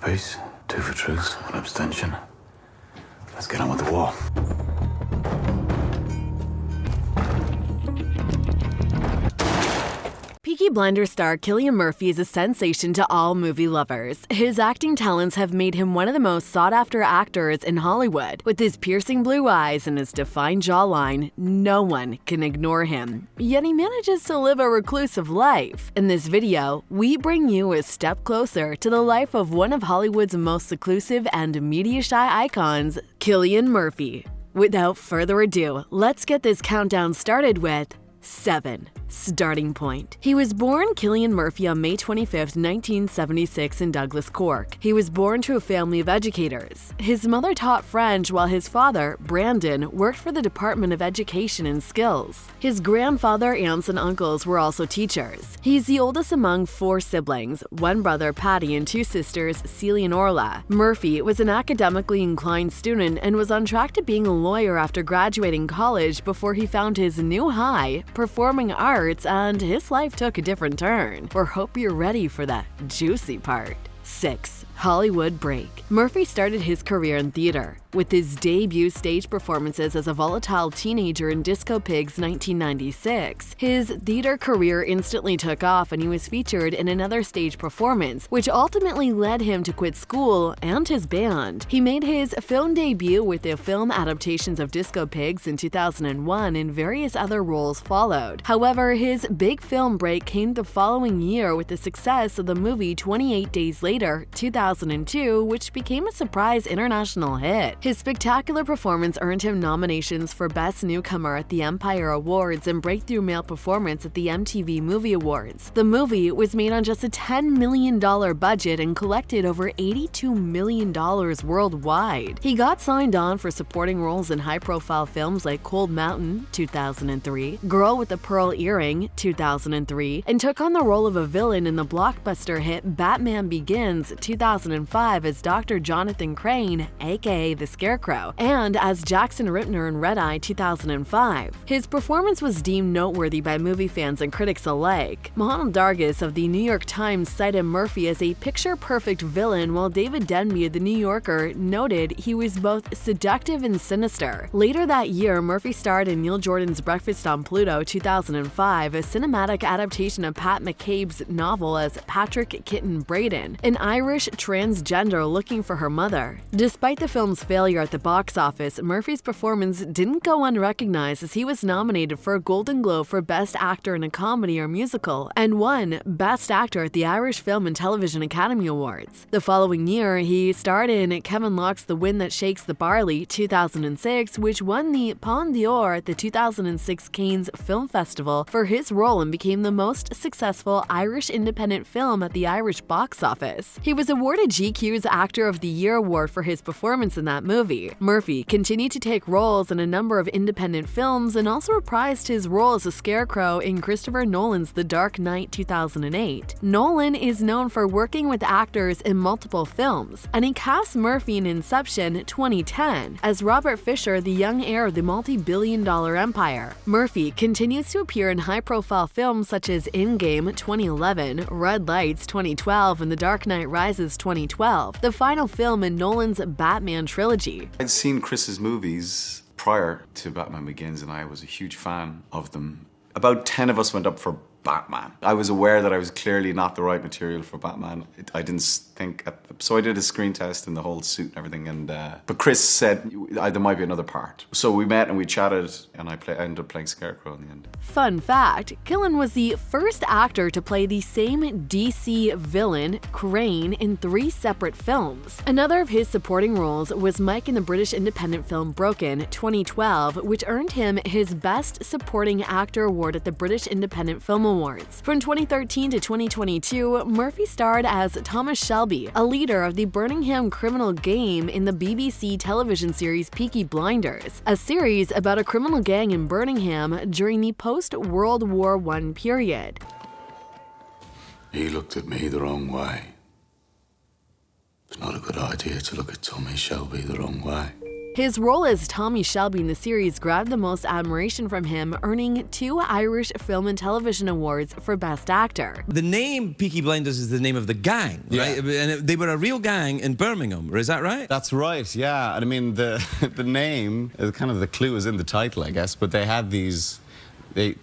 peace, two for truth, one abstention. Let's get on with the war. Peaky Blinders star Cillian Murphy is a sensation to all movie lovers. His acting talents have made him one of the most sought-after actors in Hollywood. With his piercing blue eyes and his defined jawline, no one can ignore him. Yet he manages to live a reclusive life. In this video, we bring you a step closer to the life of one of Hollywood's most seclusive and media-shy icons, Cillian Murphy. Without further ado, let's get this countdown started with 7. Starting point. He was born Cillian Murphy on May 25, 1976 in Douglas, Cork. He was born to a family of educators. His mother taught French while his father, Brandon, worked for the Department of Education and Skills. His grandfather, aunts, and uncles were also teachers. He's the oldest among 4 siblings, one brother, Patty, and 2 sisters, Celia and Orla. Murphy was an academically inclined student and was on track to being a lawyer after graduating college before he found his new high, performing arts, and his life took a different turn. We hope you're ready for that juicy part. 6. Hollywood break. Murphy started his career in theater, with his debut stage performances as a volatile teenager in Disco Pigs 1996. His theater career instantly took off and he was featured in another stage performance, which ultimately led him to quit school and his band. He made his film debut with the film adaptations of Disco Pigs in 2001 and various other roles followed. However, his big film break came the following year with the success of the movie 28 Days Later, 2002, which became a surprise international hit. His spectacular performance earned him nominations for Best Newcomer at the Empire Awards and Breakthrough Male Performance at the MTV Movie Awards. The movie was made on just a $10 million budget and collected over $82 million worldwide. He got signed on for supporting roles in high-profile films like Cold Mountain, 2003, Girl with the Pearl Earring, 2003, and took on the role of a villain in the blockbuster hit Batman Begins, 2005 as Dr. Jonathan Crane, aka The Scarecrow, and as Jackson Ripner in Red Eye 2005. His performance was deemed noteworthy by movie fans and critics alike. Mohamed Dargis of the New York Times cited Murphy as a picture-perfect villain, while David Denby of the New Yorker noted he was both seductive and sinister. Later that year, Murphy starred in Neil Jordan's Breakfast on Pluto 2005, a cinematic adaptation of Pat McCabe's novel as Patrick Kitten Braden, an Irish transgender looking for her mother. Despite the film's failure at the box office, Murphy's performance didn't go unrecognized as he was nominated for a Golden Globe for Best Actor in a Comedy or Musical and won Best Actor at the Irish Film and Television Academy Awards. The following year, he starred in Kevin Locke's The Wind That Shakes the Barley, 2006, which won the Palme d'Or at the 2006 Cannes Film Festival for his role and became the most successful Irish independent film at the Irish box office. He was awarded GQ's Actor of the Year award for his performance in that movie. Murphy continued to take roles in a number of independent films and also reprised his role as a scarecrow in Christopher Nolan's The Dark Knight 2008. Nolan is known for working with actors in multiple films, and he cast Murphy in Inception 2010 as Robert Fisher, the young heir of the multi-billion-dollar empire. Murphy continues to appear in high-profile films such as Endgame 2011, Red Lights 2012, and The Dark Knight Rises 2012, the final film in Nolan's Batman trilogy. I'd seen Chris's movies prior to Batman Begins and I was a huge fan of them. About 10 of us went up for Batman. I was aware that I was clearly not the right material for Batman. I didn't think so I did a screen test and the whole suit and everything, and but Chris said there might be another part. So we met and we chatted, and I ended up playing Scarecrow in the end. Fun fact, Cillian was the first actor to play the same DC villain, Crane, in 3 separate films. Another of his supporting roles was Mike in the British independent film Broken, 2012, which earned him his Best Supporting Actor award at the British Independent Film Awards. From 2013 to 2022, Murphy starred as Thomas Shelby, a leader of the Birmingham criminal gang in the BBC television series Peaky Blinders, a series about a criminal gang in Birmingham during the post-World War I period. He looked at me the wrong way. It's not a good idea to look at Tommy Shelby the wrong way. His role as Tommy Shelby in the series grabbed the most admiration from him, earning 2 Irish Film and Television Awards for Best Actor. The name Peaky Blinders is the name of the gang, right? And they were a real gang in Birmingham, is that right? That's right, yeah. And I mean, the name, kind of the clue is in the title, I guess, but they had these, the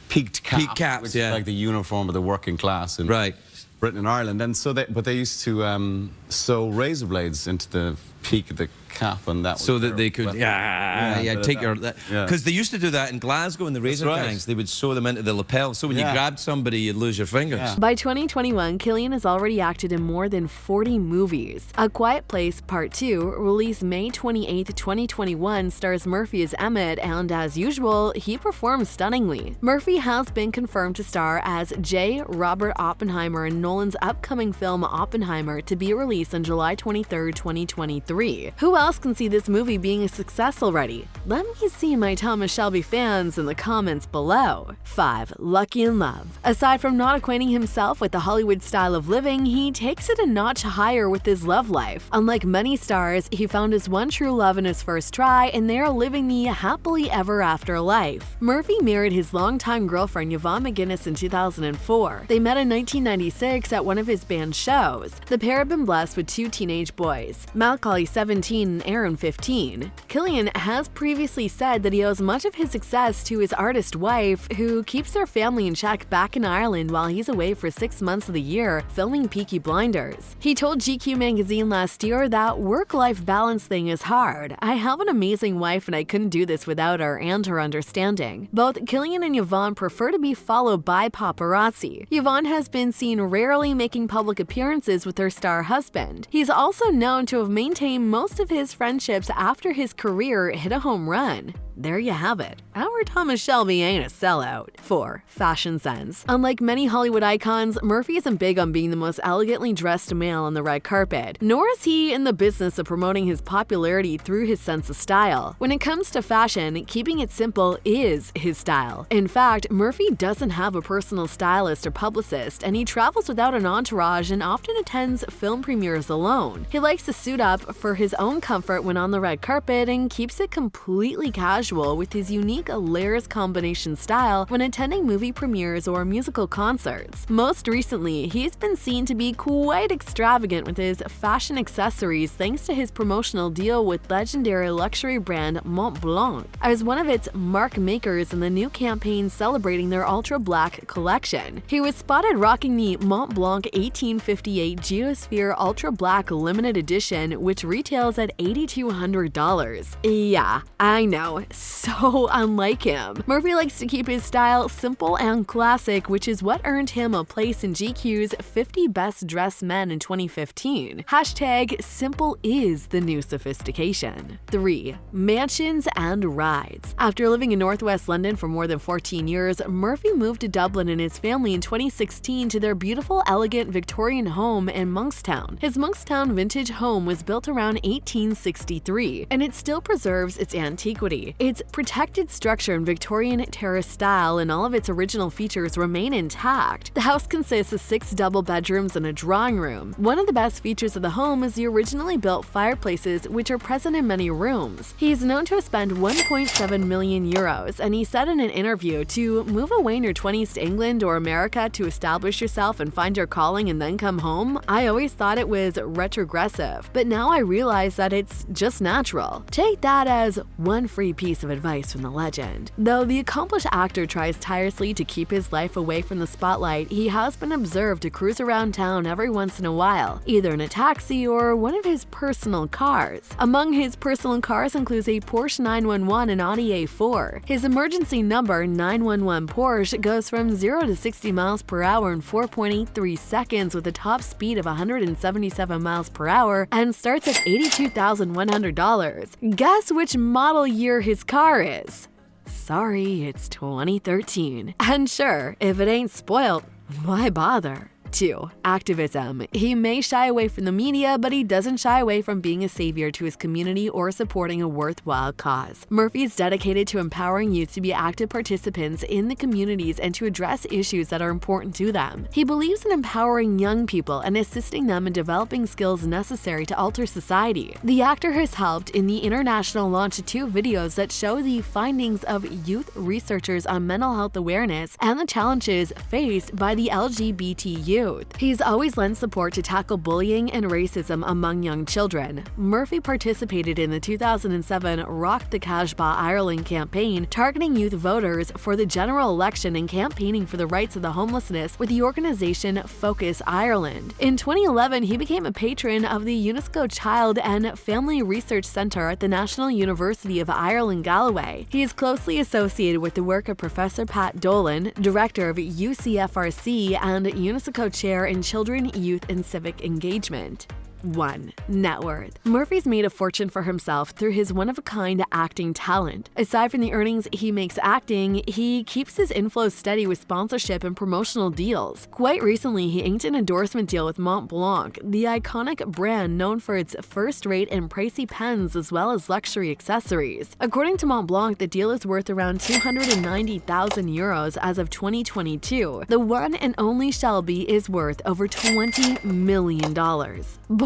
peaked cap, Peaked caps, which yeah. is like the uniform of the working class in Right. Britain and Ireland. And so they used to sew razor blades into the peak of the cap, and that So was that their they could, weapon. take your... Yeah. Because they used to do that in Glasgow in the razor right. gangs. They would sew them into the lapel, so when you Yeah. grabbed somebody, you'd lose your fingers. Yeah. By 2021, Cillian has already acted in more than 40 movies. A Quiet Place Part 2, released May 28, 2021, stars Murphy as Emmett, and as usual, he performs stunningly. Murphy has been confirmed to star as J. Robert Oppenheimer in Nolan's upcoming film Oppenheimer, to be released on July 23, 2023. Who else can see this movie being a success already? Let me see my Thomas Shelby fans in the comments below. 5. Lucky in Love. Aside from not acquainting himself with the Hollywood style of living, he takes it a notch higher with his love life. Unlike many stars, he found his one true love in his first try, and they are living the happily ever after life. Murphy married his longtime girlfriend Yvonne McGinnis in 2004. They met in 1996 at one of his band shows. The pair have been blessed with 2 teenage boys, Macaulay 17 and Aaron 15. Cillian has previously said that he owes much of his success to his artist wife, who keeps their family in check back in Ireland while he's away for 6 months of the year filming Peaky Blinders. He told GQ magazine last year that work-life balance thing is hard. I have an amazing wife and I couldn't do this without her and her understanding. Both Cillian and Yvonne prefer to be followed by paparazzi. Yvonne has been seen rarely making public appearances with her star husband. He's also known to have maintained most of his friendships after his career hit a home run. There you have it. Our Thomas Shelby ain't a sellout. 4. Fashion sense. Unlike many Hollywood icons, Murphy isn't big on being the most elegantly dressed male on the red carpet, nor is he in the business of promoting his popularity through his sense of style. When it comes to fashion, keeping it simple is his style. In fact, Murphy doesn't have a personal stylist or publicist, and he travels without an entourage and often attends film premieres alone. He likes to suit up for his own comfort when on the red carpet and keeps it completely casual with his unique layers combination style when attending movie premieres or musical concerts. Most recently, he's been seen to be quite extravagant with his fashion accessories thanks to his promotional deal with legendary luxury brand Mont Blanc as one of its mark makers in the new campaign celebrating their ultra black collection. He was spotted rocking the Mont Blanc 1858 Geosphere Ultra Black Limited Edition, which retails at $8,200. Yeah, I know, so unlike him. Murphy likes to keep his style simple and classic, which is what earned him a place in GQ's 50 Best Dressed Men in 2015. Hashtag simple is the new sophistication. 3. Mansions and rides. After living in Northwest London for more than 14 years, Murphy moved to Dublin and his family in 2016 to their beautiful, elegant Victorian home in Monkstown. His Monkstown vintage home was built around 1863, and it still preserves its antiquity. Its protected structure in Victorian terrace style and all of its original features remain intact. The house consists of 6 double bedrooms and a drawing room. One of the best features of the home is the originally built fireplaces, which are present in many rooms. He is known to have spent 1.7 million euros, and he said in an interview, to move away in your 20s to England or America to establish yourself and find your calling and then come home, I always thought it was retrogressive, but now I realize that it's just natural. Take that as one free piece of advice from the legend. Though the accomplished actor tries tirelessly to keep his life away from the spotlight, he has been observed to cruise around town every once in a while, either in a taxi or one of his personal cars. Among his personal cars includes a Porsche 911 and Audi A4. His emergency number 911 Porsche goes from 0 to 60 miles per hour in 4.83 seconds with a top speed of 177 miles per hour and starts at $82,100. Guess which model year his car is? Sorry, it's 2013. And sure, if it ain't spoiled, why bother? 2. Activism. He may shy away from the media, but he doesn't shy away from being a savior to his community or supporting a worthwhile cause. Murphy is dedicated to empowering youth to be active participants in the communities and to address issues that are important to them. He believes in empowering young people and assisting them in developing skills necessary to alter society. The actor has helped in the international launch of 2 videos that show the findings of youth researchers on mental health awareness and the challenges faced by the LGBT youth. He's always lent support to tackle bullying and racism among young children. Murphy participated in the 2007 Rock the Casbah Ireland campaign, targeting youth voters for the general election and campaigning for the rights of the homelessness with the organization Focus Ireland. In 2011, he became a patron of the UNESCO Child and Family Research Centre at the National University of Ireland, Galway. He is closely associated with the work of Professor Pat Dolan, director of UCFRC and UNESCO Chair in Children, Youth and Civic Engagement. 1. Net worth. Murphy's made a fortune for himself through his one-of-a-kind acting talent. Aside from the earnings he makes acting, he keeps his inflows steady with sponsorship and promotional deals. Quite recently, he inked an endorsement deal with Montblanc, the iconic brand known for its first-rate and pricey pens as well as luxury accessories. According to Montblanc, the deal is worth around €290,000 as of 2022. The one and only Shelby is worth over $20 million.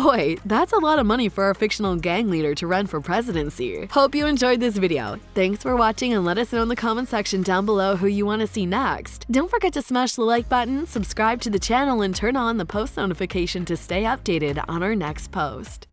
Boy, that's a lot of money for our fictional gang leader to run for presidency. Hope you enjoyed this video. Thanks for watching and let us know in the comment section down below who you want to see next. Don't forget to smash the like button, subscribe to the channel, and turn on the post notification to stay updated on our next post.